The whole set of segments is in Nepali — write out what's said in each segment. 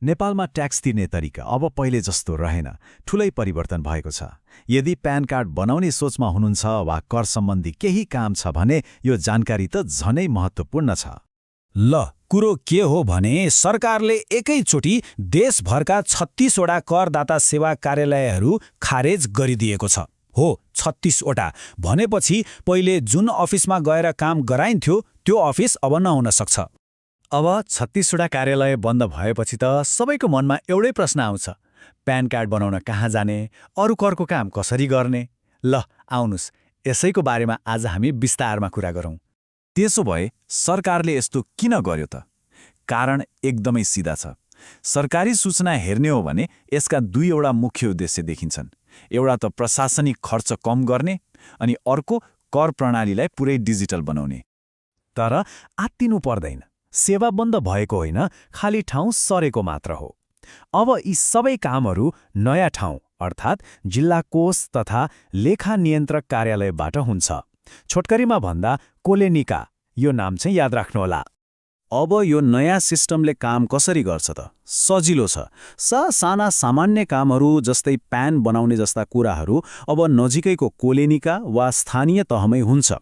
नेपालमा ट्याक्स तिर्ने तरिका अब पहिले जस्तो रहेन, ठूलै परिवर्तन भएको छ। यदि प्यान कार्ड बनाउने सोचमा हुनुहुन्छ वा कर सम्बन्धी केही काम छ भने यो जानकारी त झनै महत्त्वपूर्ण छ। ल कुरो के हो भने सरकारले एकैचोटि देशभरका 36 वटा करदाता सेवा कार्यालयहरू खारेज गरिदिएको छ। हो 36 वटा भनेपछि पहिले जुन अफिसमा गएर काम गराइन्थ्यो त्यो अफिस अब नहुन सक्छ। अब 36 वटा कार्यालय बन्द भएपछि त सबैको मनमा एउटै प्रश्न आउँछ, प्यान कार्ड बनाउन कहाँ जाने, अरू करको काम कसरी गर्ने? ल आउनुस्, यसैको बारेमा आज हामी विस्तारमा कुरा गरौँ। त्यसो भए सरकारले यस्तो किन गर्यो त? कारण एकदमै सिधा छ। सरकारी सूचना हेर्ने हो भने यसका दुईवटा मुख्य उद्देश्य देखिन्छन्। एउटा त प्रशासनिक खर्च कम गर्ने अनि अर्को कर प्रणालीलाई पुरै डिजिटल बनाउने। तर आत्तिनु पर्दैन, सेवा बन्द भएको होइन, खाली ठाउँ सरेको मात्र हो। अब यी सबै कामहरू नयाँ ठाउँ अर्थात् जिल्ला कोष तथा लेखा नियन्त्रक कार्यालयबाट हुन्छ। छोटकरीमा भन्दा कोलेनिका, यो नाम चाहिँ याद राख्नुहोला। अब यो नयाँ सिस्टमले काम कसरी गर्छ त? सजिलो छ। साना सामान्य कामहरू जस्तै प्यान बनाउने जस्ता कुराहरू अब नजिकैको कोलेनिका वा स्थानीय तहमै हुन्छ।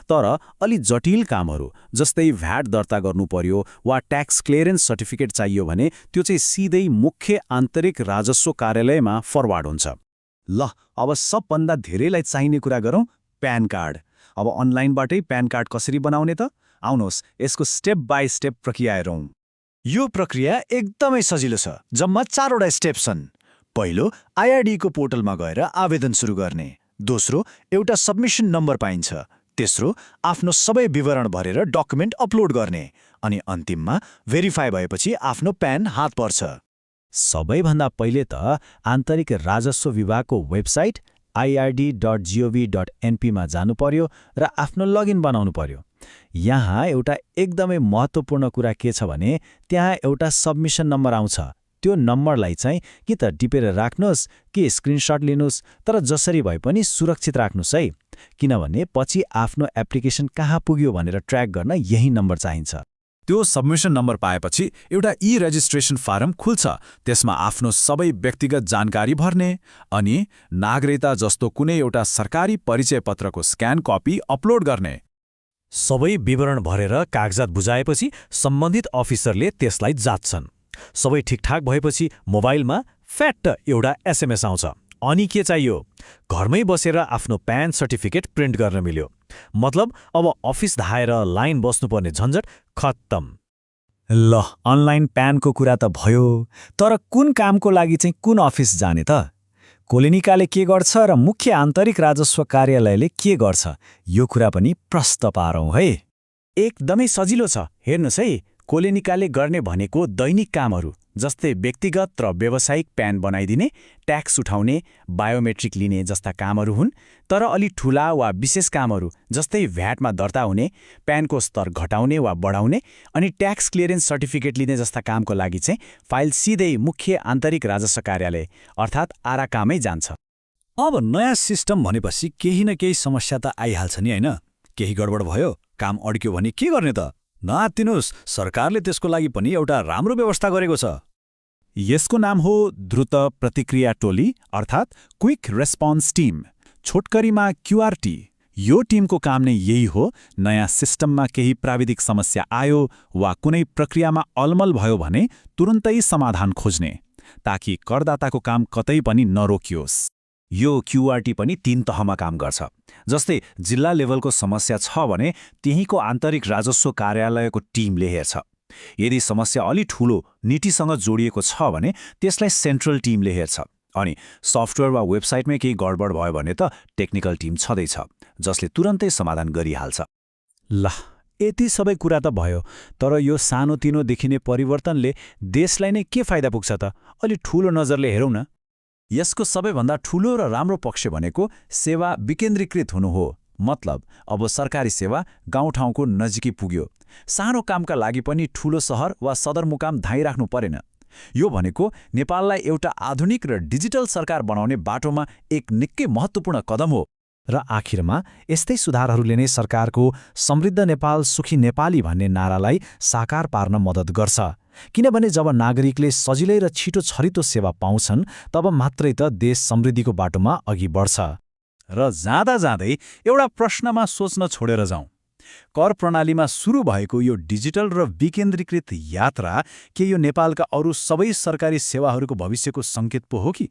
तर अलि जटिल कामहरू जस्तै भ्याट दर्ता गर्नु पर्यो वा ट्याक्स क्लियरेन्स सर्टिफिकेट चाहियो भने त्यो चाहिँ सिधै मुख्य आन्तरिक राजस्व कार्यालयमा फरवार्ड हुन्छ। ल अब सबभन्दा धेरैलाई चाहिने कुरा गरौँ, प्यान कार्ड। अब अनलाइनबाटै प्यान कार्ड कसरी बनाउने त? आउनुहोस् यसको स्टेप बाई स्टेप प्रक्रिया हेरौँ। यो प्रक्रिया एकदमै सजिलो छ। जम्मा 4 वटा स्टेप छन्। पहिलो, आइआरडीको पोर्टलमा गएर आवेदन सुरु गर्ने। दोस्रो, एउटा सबमिसन नम्बर पाइन्छ। तेस्रो, आफ्नो सबै विवरण भरेर डकुमेन्ट अपलोड गर्ने। अनि अन्तिममा भेरिफाई भएपछि आफ्नो प्यान हात पर्छ। सबैभन्दा पहिले त आन्तरिक राजस्व विभागको वेबसाइट ird.gov.np मा जानु पर्यो र आफ्नो लगइन बनाउनु पर्यो। यहाँ एउटा एकदमै महत्त्वपूर्ण कुरा के छ भने त्यहाँ एउटा सबमिसन नम्बर आउँछ। त्यो नम्बरलाई चाहिँ कि त टिपेर राख्नुहोस् कि स्क्रिनशट लिनुहोस्, तर जसरी भए पनि सुरक्षित राख्नुहोस् है, किनभने पछि आफ्नो एप्लिकेसन कहाँ पुग्यो भनेर ट्र्याक गर्न यही नम्बर चाहिन्छ। त्यो सबमिसन नम्बर पाएपछि एउटा रजिस्ट्रेसन फारम खुल्छ। त्यसमा आफ्नो सबै व्यक्तिगत जानकारी भर्ने अनि नागरिकता जस्तो कुनै एउटा सरकारी परिचय पत्रको स्क्यान कपी अपलोड गर्ने। सबै विवरण भरेर कागजात बुझाएपछि सम्बन्धित अफिसरले त्यसलाई जाँच्छन्। सबै ठिकठाक भएपछि मोबाइलमा फ्याट्ट एउटा एसएमएस आउँछ। अनि के चाहियो? घरमै बसेर आफ्नो प्यान सर्टिफिकेट प्रिन्ट गर्न मिल्यो। मतलब अब अफिस धाएर लाइन बस्नुपर्ने झन्झट खत्तम। ल अनलाइन प्यानको कुरा त भयो, तर कुन कामको लागि चाहिँ कुन अफिस जाने त? कोलेनिकाले के गर्छ र मुख्य आन्तरिक राजस्व कार्यालयले के गर्छ, यो कुरा पनि प्रष्ट पारौँ है। एकदमै सजिलो छ। हेर्नुहोस् है, कोलेनिकाले गर्ने भनेको दैनिक कामहरू जस्तै व्यक्तिगत र व्यावसायिक प्यान बनाइदिने, ट्याक्स उठाउने, बायोमेट्रिक लिने जस्ता कामहरू हुन्। तर अलि ठूला वा विशेष कामहरू जस्तै भ्याटमा दर्ता हुने, प्यानको स्तर घटाउने वा बढाउने अनि ट्याक्स क्लियरेन्स सर्टिफिकेट लिने जस्ता कामको लागि चाहिँ फाइल सिधै मुख्य आन्तरिक राजस्व कार्यालय अर्थात् आराकामै जान्छ। अब नयाँ सिस्टम भनेपछि केही न केही समस्या त आइहाल्छ नि हैन? केही गडबड भयो, काम अड्क्यो भने के गर्ने त? नआत्तिनुस्, सरकारले त्यसको लागि पनि एउटा राम्रो व्यवस्था गरेको छ। यसको नाम हो द्रुत प्रतिक्रिया टोली अर्थात् क्विक रेस्पोन्स टिम, छोटकरीमा क्युआरटी। यो टिमको काम नै यही हो, नयाँ सिस्टममा केही प्राविधिक समस्या आयो वा कुनै प्रक्रियामा अलमल भयो भने तुरुन्तै समाधान खोज्ने, ताकि करदाताको काम कतै पनि नरोकियोस्। यो क्युआरटी पनि 3 तहमा काम गर्छ। जस्तै जिल्ला लेभलको समस्या छ भने त्यहीँको आन्तरिक राजस्व कार्यालयको टिमले हेर्छ। यदि समस्या अलि ठूलो नीतिसँग जोडिएको छ भने त्यसलाई सेन्ट्रल टिमले हेर्छ। अनि सफ्टवेयर वा वेबसाइटमै केही गडबड भयो भने त टेक्निकल टिम छँदैछ जसले तुरन्तै समाधान गरिहाल्छ। ल यति सबै कुरा त भयो, तर यो सानोतिनो देखिने परिवर्तनले देशलाई नै के फाइदा पुग्छ त? अलि ठूलो नजरले हेरौँ न। यसको सबैभन्दा ठूलो र राम्रो पक्ष भनेको सेवा विकेन्द्रीकृत हुनु हो। मतलब अब सरकारी सेवा गाउँठाउँको नजिकै पुग्यो। सानो कामका लागि पनि ठूलो सहर वा सदरमुकाम धाइराख्नु परेन। यो भनेको नेपाललाई एउटा आधुनिक र डिजिटल सरकार बनाउने बाटोमा एक निकै महत्त्वपूर्ण कदम हो। र आखिरमा यस्तै सुधारहरूले नै सरकारको समृद्ध नेपाल सुखी नेपाली भन्ने नारालाई साकार पार्न मद्दत गर्छ। किनभने जब नागरिकले सजिलै र छिटो छरितो सेवा पाउँछन् तब मात्रै त देश समृद्धिको बाटोमा अघि बढ्छ। र जाँदा जाँदै एउटा प्रश्नमा सोच्न छोडेर जाउँ। कर प्रणालीमा सुरु भएको यो डिजिटल र विकेन्द्रीकृत यात्रा के यो नेपालका अरू सबै सरकारी सेवाहरूको भविष्यको सङ्केत पो हो कि